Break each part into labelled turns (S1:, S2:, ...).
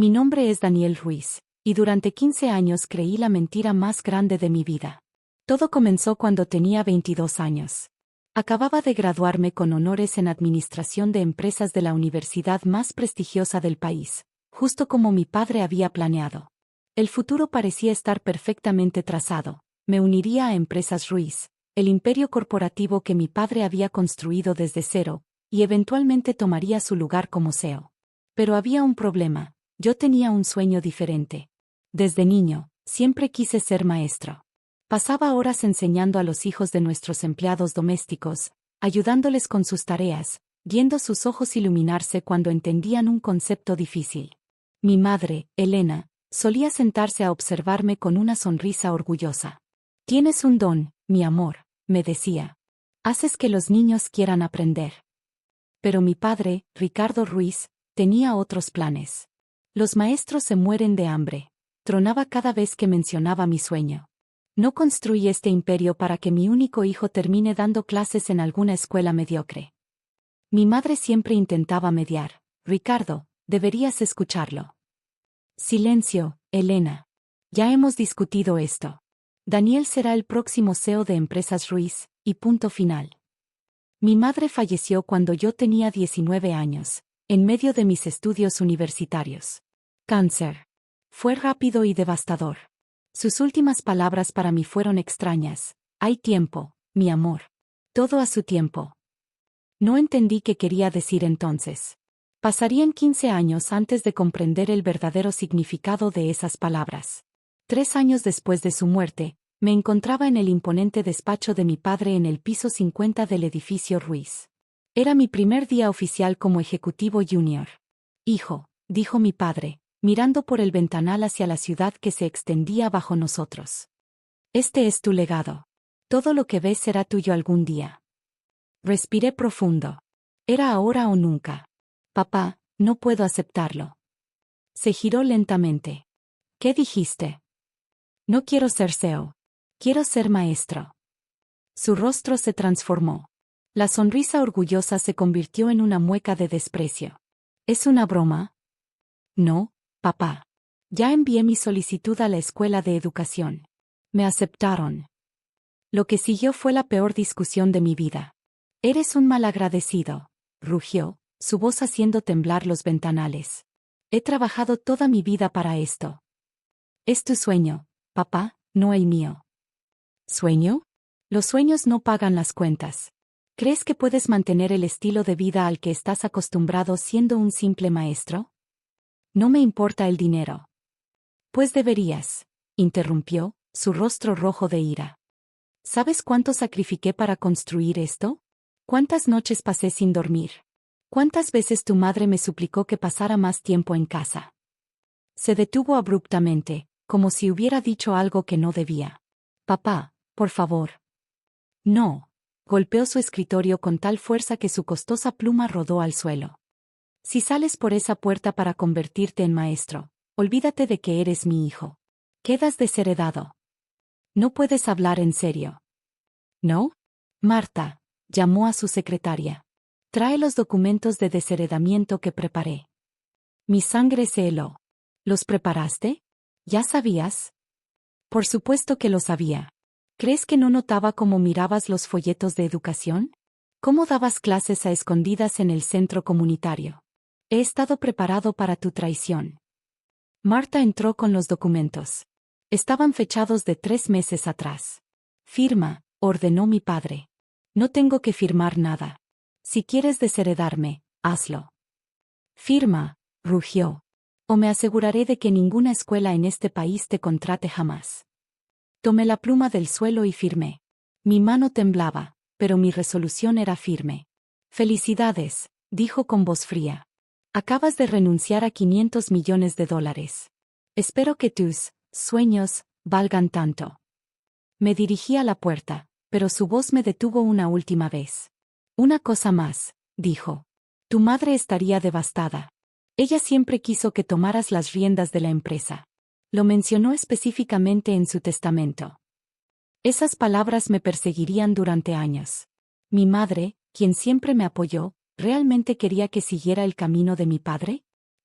S1: Mi nombre es Daniel Ruiz, y durante 15 años creí la mentira más grande de mi vida. Todo comenzó cuando tenía 22 años. Acababa de graduarme con honores en Administración de Empresas de la universidad más prestigiosa del país, justo como mi padre había planeado. El futuro parecía estar perfectamente trazado. Me uniría a Empresas Ruiz, el imperio corporativo que mi padre había construido desde cero, y eventualmente tomaría su lugar como CEO. Pero había un problema. Yo tenía un sueño diferente. Desde niño, siempre quise ser maestro. Pasaba horas enseñando a los hijos de nuestros empleados domésticos, ayudándoles con sus tareas, viendo sus ojos iluminarse cuando entendían un concepto difícil. Mi madre, Elena, solía sentarse a observarme con una sonrisa orgullosa. «Tienes un don, mi amor», me decía. «Haces que los niños quieran aprender». Pero mi padre, Ricardo Ruiz, tenía otros planes. «Los maestros se mueren de hambre», tronaba cada vez que mencionaba mi sueño. «No construí este imperio para que mi único hijo termine dando clases en alguna escuela mediocre». Mi madre siempre intentaba mediar. «Ricardo, deberías escucharlo». «Silencio, Elena. Ya hemos discutido esto. Daniel será el próximo CEO de Empresas Ruiz, y punto final». Mi madre falleció cuando yo tenía 19 años, en medio de mis estudios universitarios. Cáncer. Fue rápido y devastador. Sus últimas palabras para mí fueron extrañas. «Hay tiempo, mi amor. Todo a su tiempo». No entendí qué quería decir entonces. Pasarían 15 años antes de comprender el verdadero significado de esas palabras. 3 años después de su muerte, me encontraba en el imponente despacho de mi padre en el piso 50 del edificio Ruiz. Era mi primer día oficial como ejecutivo junior. «Hijo», dijo mi padre, mirando por el ventanal hacia la ciudad que se extendía bajo nosotros. «Este es tu legado. Todo lo que ves será tuyo algún día». Respiré profundo. Era ahora o nunca. «Papá, no puedo aceptarlo». Se giró lentamente. «¿Qué dijiste?» «No quiero ser CEO. Quiero ser maestro». Su rostro se transformó. La sonrisa orgullosa se convirtió en una mueca de desprecio. «¿Es una broma?» «No, papá. Ya envié mi solicitud a la escuela de educación. Me aceptaron». Lo que siguió fue la peor discusión de mi vida. «Eres un malagradecido», rugió, su voz haciendo temblar los ventanales. «He trabajado toda mi vida para esto». «Es tu sueño, papá, no el mío». «¿Sueño? Los sueños no pagan las cuentas. ¿Crees que puedes mantener el estilo de vida al que estás acostumbrado siendo un simple maestro?» «No me importa el dinero». «Pues deberías», interrumpió, su rostro rojo de ira. «¿Sabes cuánto sacrifiqué para construir esto? ¿Cuántas noches pasé sin dormir? ¿Cuántas veces tu madre me suplicó que pasara más tiempo en casa?» Se detuvo abruptamente, como si hubiera dicho algo que no debía. «Papá, por favor». «No». Golpeó su escritorio con tal fuerza que su costosa pluma rodó al suelo. «Si sales por esa puerta para convertirte en maestro, olvídate de que eres mi hijo. Quedas desheredado. No puedes hablar en serio». «¿No?» «Marta», llamó a su secretaria. «Trae los documentos de desheredamiento que preparé». Mi sangre se heló. «¿Los preparaste? ¿Ya sabías?» «Por supuesto que lo sabía. ¿Crees que no notaba cómo mirabas los folletos de educación? ¿Cómo dabas clases a escondidas en el centro comunitario? He estado preparado para tu traición». Marta entró con los documentos. Estaban fechados de 3 meses atrás. «Firma», ordenó mi padre. «No tengo que firmar nada. Si quieres desheredarme, hazlo». «Firma», rugió. «O me aseguraré de que ninguna escuela en este país te contrate jamás». Tomé la pluma del suelo y firmé. Mi mano temblaba, pero mi resolución era firme. «Felicidades», dijo con voz fría. «Acabas de renunciar a $500 millones. Espero que tus sueños valgan tanto». Me dirigí a la puerta, pero su voz me detuvo una última vez. «Una cosa más», dijo. «Tu madre estaría devastada. Ella siempre quiso que tomaras las riendas de la empresa. Lo mencionó específicamente en su testamento. Esas palabras me perseguirían durante años. Mi madre, quien siempre me apoyó, ¿realmente quería que siguiera el camino de mi padre?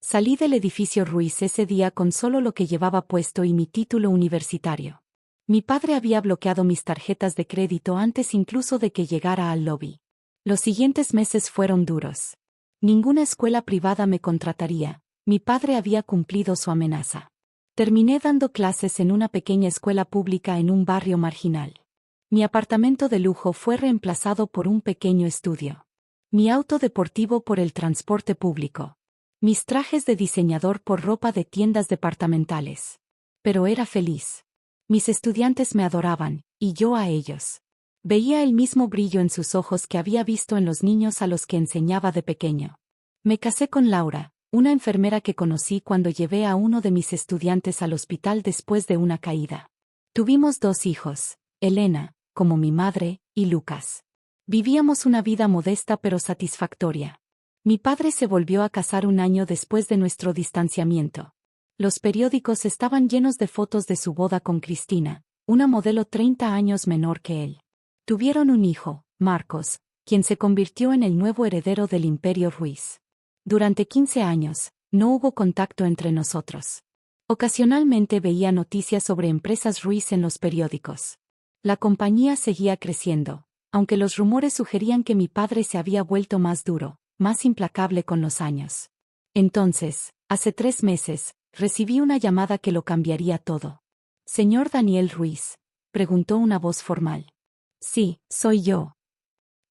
S1: Salí del edificio Ruiz ese día con solo lo que llevaba puesto y mi título universitario. Mi padre había bloqueado mis tarjetas de crédito antes incluso de que llegara al lobby. Los siguientes meses fueron duros. Ninguna escuela privada me contrataría. Mi padre había cumplido su amenaza. Terminé dando clases en una pequeña escuela pública en un barrio marginal. Mi apartamento de lujo fue reemplazado por un pequeño estudio. Mi auto deportivo por el transporte público. Mis trajes de diseñador por ropa de tiendas departamentales. Pero era feliz. Mis estudiantes me adoraban, y yo a ellos. Veía el mismo brillo en sus ojos que había visto en los niños a los que enseñaba de pequeño. Me casé con Laura, una enfermera que conocí cuando llevé a uno de mis estudiantes al hospital después de una caída. Tuvimos 2 hijos, Elena, como mi madre, y Lucas. Vivíamos una vida modesta pero satisfactoria. Mi padre se volvió a casar un año después de nuestro distanciamiento. Los periódicos estaban llenos de fotos de su boda con Cristina, una modelo 30 años menor que él. Tuvieron un hijo, Marcos, quien se convirtió en el nuevo heredero del Imperio Ruiz. Durante 15 años, no hubo contacto entre nosotros. Ocasionalmente veía noticias sobre empresas Ruiz en los periódicos. La compañía seguía creciendo, aunque los rumores sugerían que mi padre se había vuelto más duro, más implacable con los años. Entonces, hace 3 meses, recibí una llamada que lo cambiaría todo. «¿Señor Daniel Ruiz?», preguntó una voz formal. «Sí, soy yo».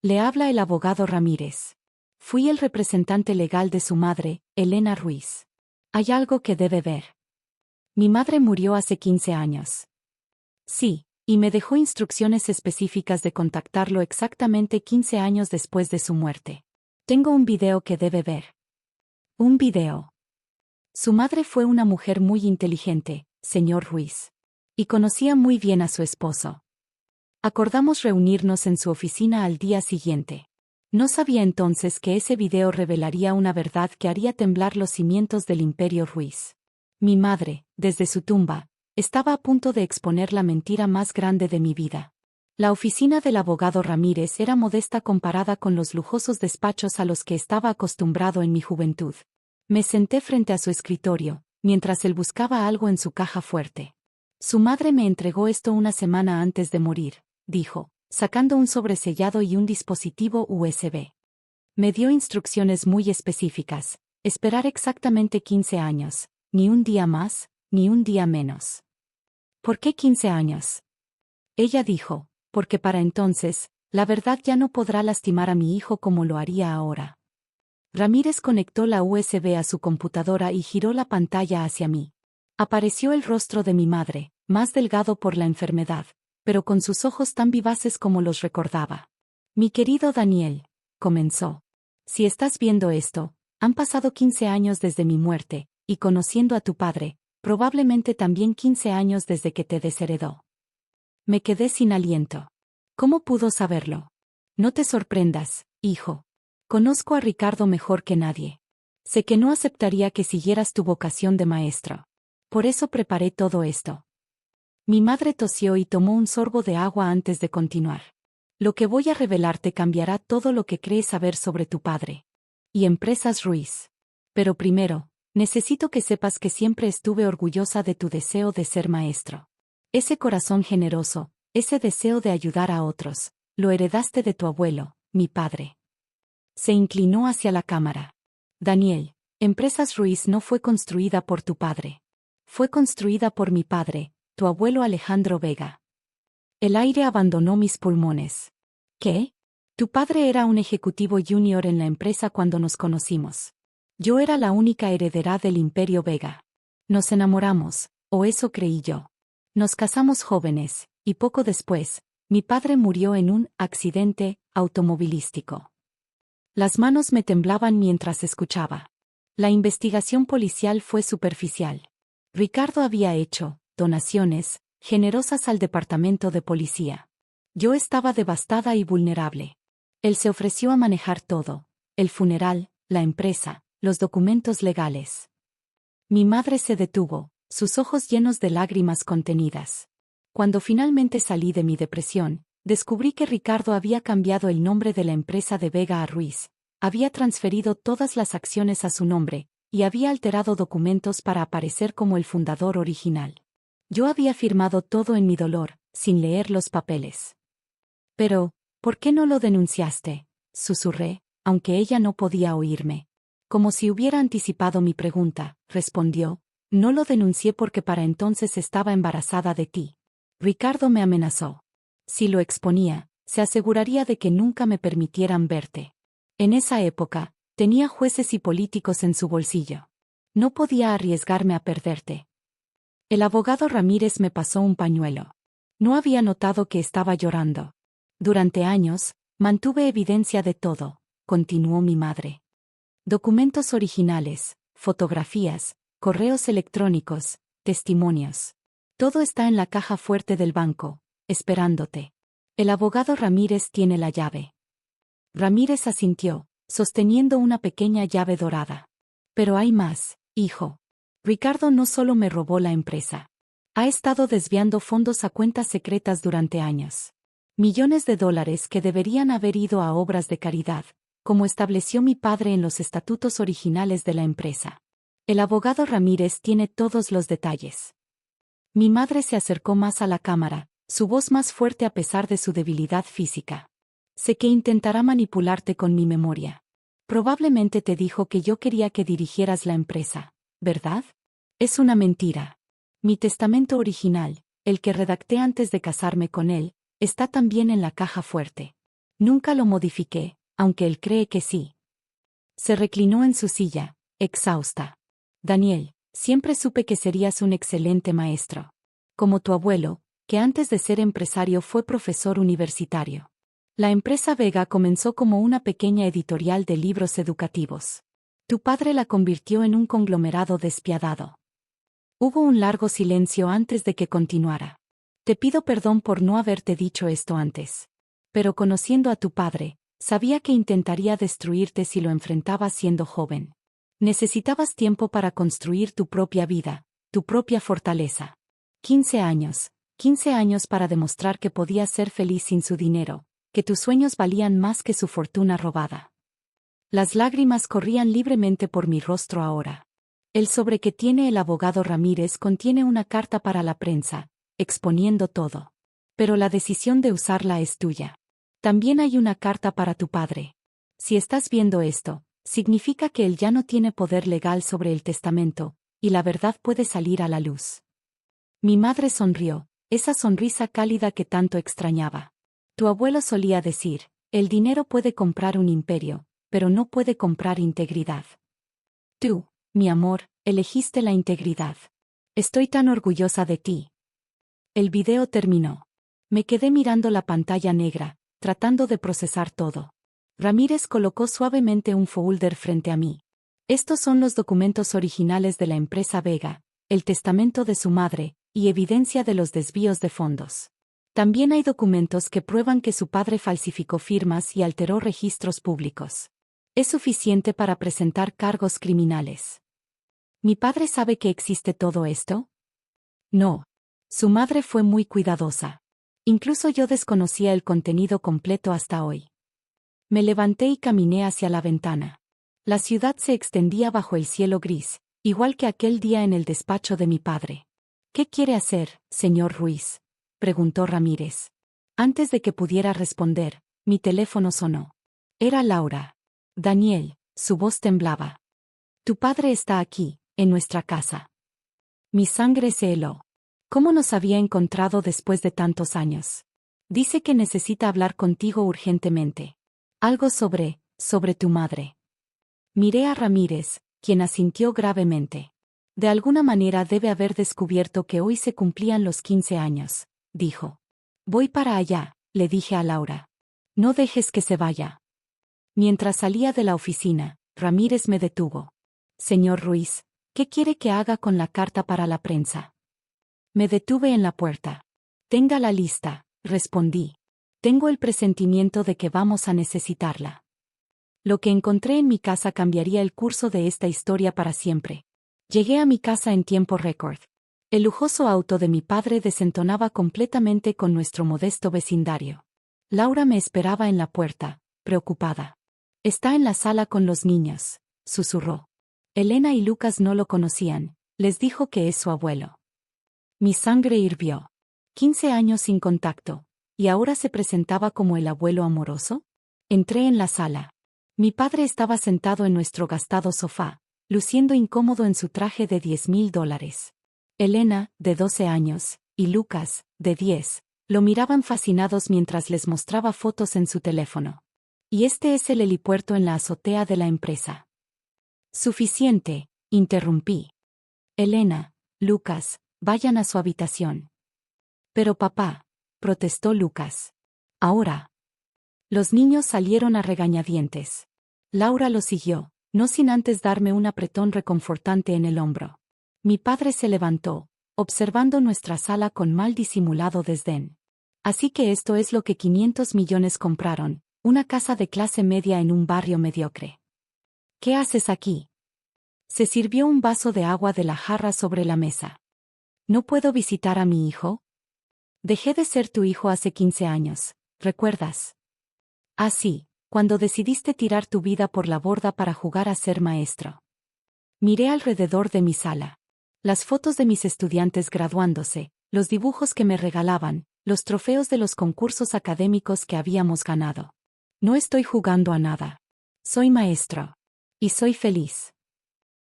S1: «Le habla el abogado Ramírez. Fui el representante legal de su madre, Elena Ruiz. Hay algo que debe ver. Mi madre murió hace 15 años». «Sí, y me dejó instrucciones específicas de contactarlo exactamente 15 años después de su muerte. Tengo un video que debe ver». «¿Un video?». «Su madre fue una mujer muy inteligente, señor Ruiz. Y conocía muy bien a su esposo. Acordamos reunirnos en su oficina al día siguiente. No sabía entonces que ese video revelaría una verdad que haría temblar los cimientos del Imperio Ruiz. Mi madre, desde su tumba, estaba a punto de exponer la mentira más grande de mi vida. La oficina del abogado Ramírez era modesta comparada con los lujosos despachos a los que estaba acostumbrado en mi juventud. Me senté frente a su escritorio, mientras él buscaba algo en su caja fuerte. «Su madre me entregó esto una semana antes de morir», dijo, sacando un sobresellado y un dispositivo USB. Me dio instrucciones muy específicas: esperar exactamente 15 años, ni un día más, ni un día menos. «¿Por qué 15 años?». Ella dijo: «Porque para entonces, la verdad ya no podrá lastimar a mi hijo como lo haría ahora». Ramírez conectó la USB a su computadora y giró la pantalla hacia mí. Apareció el rostro de mi madre, más delgado por la enfermedad, pero con sus ojos tan vivaces como los recordaba. «Mi querido Daniel», comenzó, «si estás viendo esto, han pasado 15 años desde mi muerte, y conociendo a tu padre, probablemente también 15 años desde que te desheredó». Me quedé sin aliento. ¿Cómo pudo saberlo? «No te sorprendas, hijo. Conozco a Ricardo mejor que nadie. Sé que no aceptaría que siguieras tu vocación de maestro. Por eso preparé todo esto». Mi madre tosió y tomó un sorbo de agua antes de continuar. «Lo que voy a revelarte cambiará todo lo que crees saber sobre tu padre. Y Empresas Ruiz. Pero primero, necesito que sepas que siempre estuve orgullosa de tu deseo de ser maestro. Ese corazón generoso, ese deseo de ayudar a otros, lo heredaste de tu abuelo, mi padre». Se inclinó hacia la cámara. «Daniel, Empresas Ruiz no fue construida por tu padre. Fue construida por mi padre, tu abuelo Alejandro Vega». El aire abandonó mis pulmones. «¿Qué? Tu padre era un ejecutivo junior en la empresa cuando nos conocimos. Yo era la única heredera del Imperio Vega. Nos enamoramos, o eso creí yo. Nos casamos jóvenes, y poco después, mi padre murió en un accidente automovilístico». Las manos me temblaban mientras escuchaba. La investigación policial fue superficial. Ricardo había hecho donaciones generosas al departamento de policía. Yo estaba devastada y vulnerable. Él se ofreció a manejar todo: el funeral, la empresa, los documentos legales. Mi madre se detuvo, sus ojos llenos de lágrimas contenidas. Cuando finalmente salí de mi depresión, descubrí que Ricardo había cambiado el nombre de la empresa de Vega a Ruiz, había transferido todas las acciones a su nombre, y había alterado documentos para aparecer como el fundador original. Yo había firmado todo en mi dolor, sin leer los papeles. Pero, ¿por qué no lo denunciaste?, susurré, aunque ella no podía oírme. Como si hubiera anticipado mi pregunta, respondió: no lo denuncié porque para entonces estaba embarazada de ti. Ricardo me amenazó. Si lo exponía, se aseguraría de que nunca me permitieran verte. En esa época, tenía jueces y políticos en su bolsillo. No podía arriesgarme a perderte. El abogado Ramírez me pasó un pañuelo. No había notado que estaba llorando. Durante años, mantuve evidencia de todo, continuó mi madre. Documentos originales, fotografías, correos electrónicos, testimonios. Todo está en la caja fuerte del banco, esperándote. El abogado Ramírez tiene la llave. Ramírez asintió, sosteniendo una pequeña llave dorada. Pero hay más, hijo. Ricardo no solo me robó la empresa. Ha estado desviando fondos a cuentas secretas durante años. Millones de dólares que deberían haber ido a obras de caridad, como estableció mi padre en los estatutos originales de la empresa. El abogado Ramírez tiene todos los detalles. Mi madre se acercó más a la cámara, su voz más fuerte a pesar de su debilidad física. Sé que intentará manipularte con mi memoria. Probablemente te dijo que yo quería que dirigieras la empresa, ¿verdad? Es una mentira. Mi testamento original, el que redacté antes de casarme con él, está también en la caja fuerte. Nunca lo modifiqué, aunque él cree que sí. Se reclinó en su silla, exhausta. Daniel, siempre supe que serías un excelente maestro. Como tu abuelo, que antes de ser empresario fue profesor universitario. La empresa Vega comenzó como una pequeña editorial de libros educativos. Tu padre la convirtió en un conglomerado despiadado. Hubo un largo silencio antes de que continuara. Te pido perdón por no haberte dicho esto antes. Pero conociendo a tu padre, sabía que intentaría destruirte si lo enfrentabas siendo joven. Necesitabas tiempo para construir tu propia vida, tu propia fortaleza. 15 años. 15 años para demostrar que podías ser feliz sin su dinero, que tus sueños valían más que su fortuna robada. Las lágrimas corrían libremente por mi rostro ahora. El sobre que tiene el abogado Ramírez contiene una carta para la prensa, exponiendo todo. Pero la decisión de usarla es tuya. También hay una carta para tu padre. Si estás viendo esto, significa que él ya no tiene poder legal sobre el testamento, y la verdad puede salir a la luz. Mi madre sonrió, esa sonrisa cálida que tanto extrañaba. Tu abuelo solía decir, el dinero puede comprar un imperio, pero no puede comprar integridad. Tú, mi amor, elegiste la integridad. Estoy tan orgullosa de ti. El video terminó. Me quedé mirando la pantalla negra, tratando de procesar todo. Ramírez colocó suavemente un folder frente a mí. Estos son los documentos originales de la empresa Vega, el testamento de su madre, y evidencia de los desvíos de fondos. También hay documentos que prueban que su padre falsificó firmas y alteró registros públicos. Es suficiente para presentar cargos criminales. ¿Mi padre sabe que existe todo esto? No. Su madre fue muy cuidadosa. Incluso yo desconocía el contenido completo hasta hoy. Me levanté y caminé hacia la ventana. La ciudad se extendía bajo el cielo gris, igual que aquel día en el despacho de mi padre. ¿Qué quiere hacer, señor Ruiz?, preguntó Ramírez. Antes de que pudiera responder, mi teléfono sonó. Era Laura. Daniel, su voz temblaba. Tu padre está aquí, en nuestra casa. Mi sangre se heló. ¿Cómo nos había encontrado después de tantos años? Dice que necesita hablar contigo urgentemente. Algo sobre tu madre. Miré a Ramírez, quien asintió gravemente. De alguna manera debe haber descubierto que hoy se cumplían los 15 años, dijo. Voy para allá, le dije a Laura. No dejes que se vaya. Mientras salía de la oficina, Ramírez me detuvo. Señor Ruiz, ¿qué quiere que haga con la carta para la prensa? Me detuve en la puerta. Tenga la lista, respondí. Tengo el presentimiento de que vamos a necesitarla. Lo que encontré en mi casa cambiaría el curso de esta historia para siempre. Llegué a mi casa en tiempo récord. El lujoso auto de mi padre desentonaba completamente con nuestro modesto vecindario. Laura me esperaba en la puerta, preocupada. Está en la sala con los niños, susurró. Elena y Lucas no lo conocían, les dijo que es su abuelo. Mi sangre hirvió. 15 años sin contacto, ¿y ahora se presentaba como el abuelo amoroso? Entré en la sala. Mi padre estaba sentado en nuestro gastado sofá, luciendo incómodo en su traje de $10,000. Elena, de 12 años, y Lucas, de 10, lo miraban fascinados mientras les mostraba fotos en su teléfono. Y este es el helipuerto en la azotea de la empresa. Suficiente, interrumpí. Elena, Lucas, vayan a su habitación. Pero papá, protestó Lucas. Ahora. Los niños salieron a regañadientes. Laura lo siguió, no sin antes darme un apretón reconfortante en el hombro. Mi padre se levantó, observando nuestra sala con mal disimulado desdén. Así que esto es lo que 500 millones compraron, una casa de clase media en un barrio mediocre. ¿Qué haces aquí? Se sirvió un vaso de agua de la jarra sobre la mesa. ¿No puedo visitar a mi hijo? Dejé de ser tu hijo hace 15 años, ¿recuerdas? Ah, sí, cuando decidiste tirar tu vida por la borda para jugar a ser maestro. Miré alrededor de mi sala. Las fotos de mis estudiantes graduándose, los dibujos que me regalaban, los trofeos de los concursos académicos que habíamos ganado. No estoy jugando a nada. Soy maestro. Y soy feliz.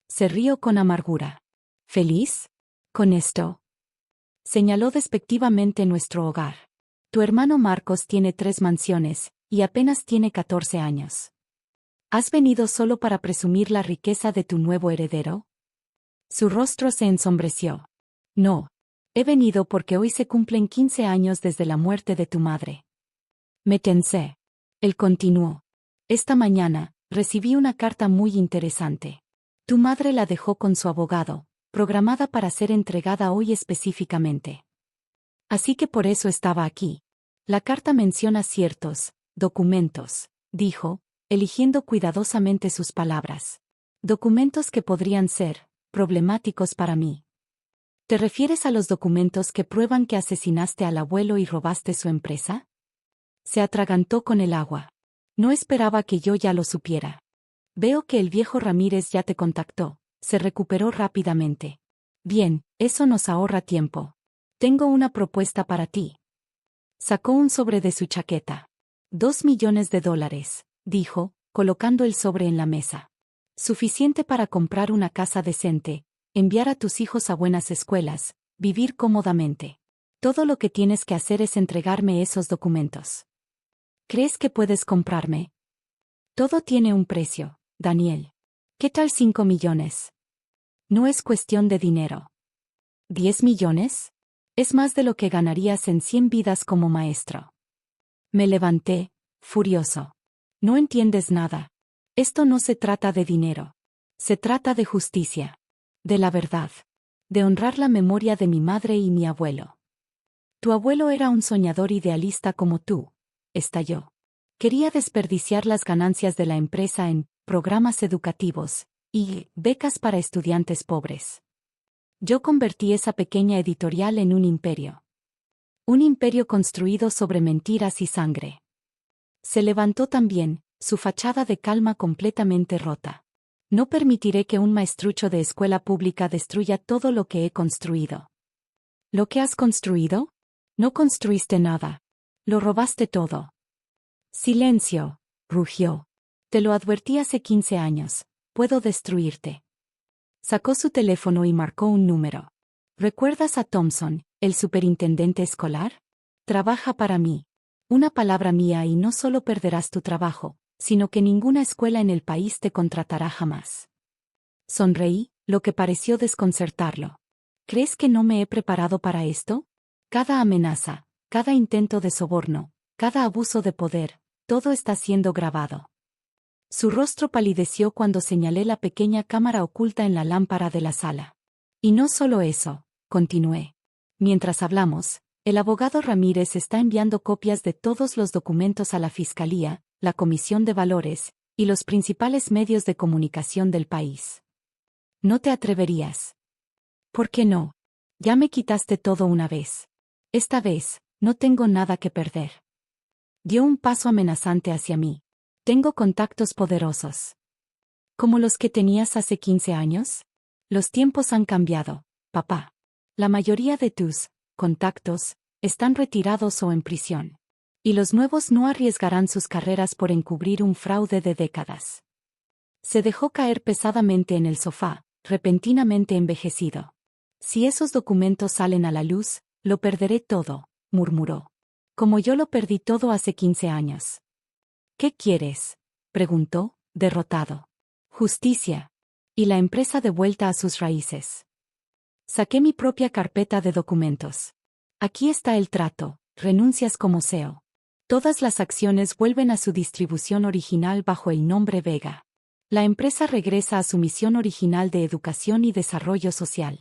S1: Se rió con amargura. ¿Feliz? ¿Con esto? Señaló despectivamente nuestro hogar. Tu hermano Marcos tiene 3 mansiones, y apenas tiene 14 años. ¿Has venido solo para presumir la riqueza de tu nuevo heredero? Su rostro se ensombreció. No. He venido porque hoy se cumplen 15 años desde la muerte de tu madre. Me tensé. Él continuó. Esta mañana, recibí una carta muy interesante. Tu madre la dejó con su abogado, programada para ser entregada hoy específicamente. Así que por eso estaba aquí. La carta menciona ciertos documentos, dijo, eligiendo cuidadosamente sus palabras. Documentos que podrían ser problemáticos para mí. ¿Te refieres a los documentos que prueban que asesinaste al abuelo y robaste su empresa? Se atragantó con el agua. No esperaba que yo ya lo supiera. Veo que el viejo Ramírez ya te contactó. Se recuperó rápidamente. Bien, eso nos ahorra tiempo. Tengo una propuesta para ti. Sacó un sobre de su chaqueta. $2 millones, dijo, colocando el sobre en la mesa. Suficiente para comprar una casa decente, enviar a tus hijos a buenas escuelas, vivir cómodamente. Todo lo que tienes que hacer es entregarme esos documentos. ¿Crees que puedes comprarme? Todo tiene un precio, Daniel. ¿Qué tal 5 millones? No es cuestión de dinero. ¿10 millones? Es más de lo que ganarías en 100 vidas como maestro. Me levanté, furioso. No entiendes nada. Esto no se trata de dinero. Se trata de justicia. De la verdad. De honrar la memoria de mi madre y mi abuelo. Tu abuelo era un soñador idealista como tú, estalló. Quería desperdiciar las ganancias de la empresa en programas educativos y becas para estudiantes pobres. Yo convertí esa pequeña editorial en un imperio. Un imperio construido sobre mentiras y sangre. Se levantó también, su fachada de calma completamente rota. No permitiré que un maestrucho de escuela pública destruya todo lo que he construido. ¿Lo que has construido? No construiste nada. Lo robaste todo. Silencio, rugió. Te lo advertí hace 15 años. Puedo destruirte. Sacó su teléfono y marcó un número. ¿Recuerdas a Thompson, el superintendente escolar? Trabaja para mí. Una palabra mía y no solo perderás tu trabajo, sino que ninguna escuela en el país te contratará jamás. Sonreí, lo que pareció desconcertarlo. ¿Crees que no me he preparado para esto? Cada amenaza, cada intento de soborno, cada abuso de poder, todo está siendo grabado. Su rostro palideció cuando señalé la pequeña cámara oculta en la lámpara de la sala. Y no solo eso, continué. Mientras hablamos, el abogado Ramírez está enviando copias de todos los documentos a la Fiscalía, la Comisión de Valores, y los principales medios de comunicación del país. ¿No te atreverías? ¿Por qué no? Ya me quitaste todo una vez. Esta vez, no tengo nada que perder. Dio un paso amenazante hacia mí. Tengo contactos poderosos. ¿Como los que tenías hace 15 años? Los tiempos han cambiado, papá. La mayoría de tus contactos están retirados o en prisión. Y los nuevos no arriesgarán sus carreras por encubrir un fraude de décadas. Se dejó caer pesadamente en el sofá, repentinamente envejecido. Si esos documentos salen a la luz, lo perderé todo, murmuró. Como yo lo perdí todo hace 15 años. ¿Qué quieres?, preguntó, derrotado. Justicia. Y la empresa de vuelta a sus raíces. Saqué mi propia carpeta de documentos. Aquí está el trato, renuncias como CEO. Todas las acciones vuelven a su distribución original bajo el nombre Vega. La empresa regresa a su misión original de educación y desarrollo social.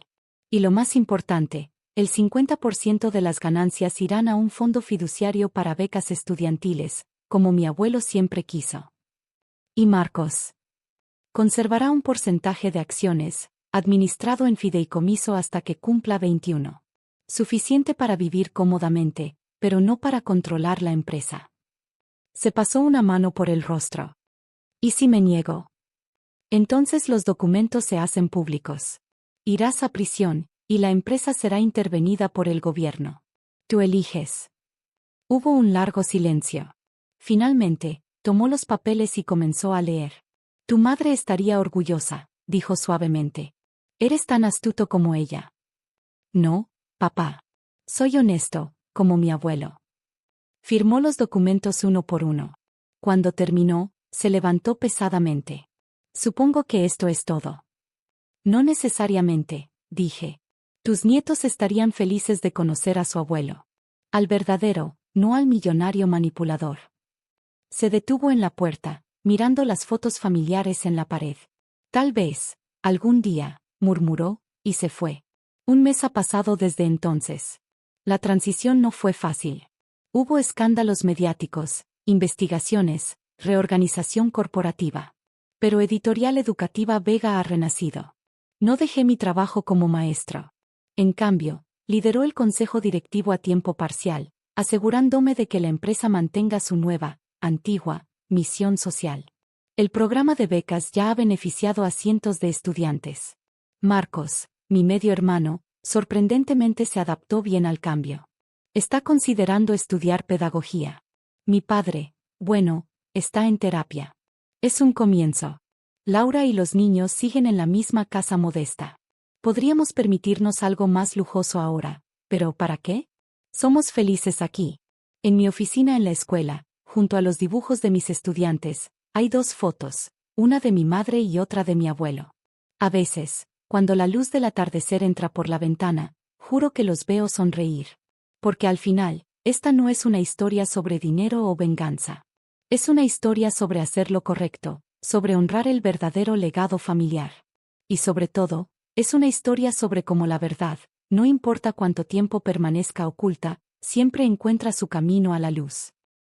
S1: Y lo más importante, el 50% de las ganancias irán a un fondo fiduciario para becas estudiantiles, como mi abuelo siempre quiso. Y Marcos conservará un porcentaje de acciones, administrado en fideicomiso hasta que cumpla 21. Suficiente para vivir cómodamente, pero no para controlar la empresa. Se pasó una mano por el rostro. ¿Y si me niego? Entonces los documentos se hacen públicos. Irás a prisión, y la empresa será intervenida por el gobierno. Tú eliges. Hubo un largo silencio. Finalmente, tomó los papeles y comenzó a leer. Tu madre estaría orgullosa, dijo suavemente. Eres tan astuto como ella. No, papá. Soy honesto, como mi abuelo. Firmó los documentos uno por uno. Cuando terminó, se levantó pesadamente. Supongo que esto es todo. No necesariamente, dije. Tus nietos estarían felices de conocer a su abuelo. Al verdadero, no al millonario manipulador. Se detuvo en la puerta, mirando las fotos familiares en la pared. Tal vez, algún día, murmuró, y se fue. Un mes ha pasado desde entonces. La transición no fue fácil. Hubo escándalos mediáticos, investigaciones, reorganización corporativa. Pero Editorial Educativa Vega ha renacido. No dejé mi trabajo como maestro. En cambio, lideró el consejo directivo a tiempo parcial, asegurándome de que la empresa mantenga su nueva, antigua, misión social. El programa de becas ya ha beneficiado a cientos de estudiantes. Marcos, mi medio hermano, sorprendentemente se adaptó bien al cambio. Está considerando estudiar pedagogía. Mi padre, bueno, está en terapia. Es un comienzo. Laura y los niños siguen en la misma casa modesta. Podríamos permitirnos algo más lujoso ahora, pero ¿para qué? Somos felices aquí. En mi oficina en la escuela, junto a los dibujos de mis estudiantes, hay 2 fotos, una de mi madre y otra de mi abuelo. A veces, cuando la luz del atardecer entra por la ventana, juro que los veo sonreír. Porque al final, esta no es una historia sobre dinero o venganza. Es una historia sobre hacer lo correcto, sobre honrar el verdadero legado familiar. Y sobre todo, es una historia sobre cómo la verdad, no importa cuánto tiempo permanezca oculta, siempre encuentra su camino a la luz.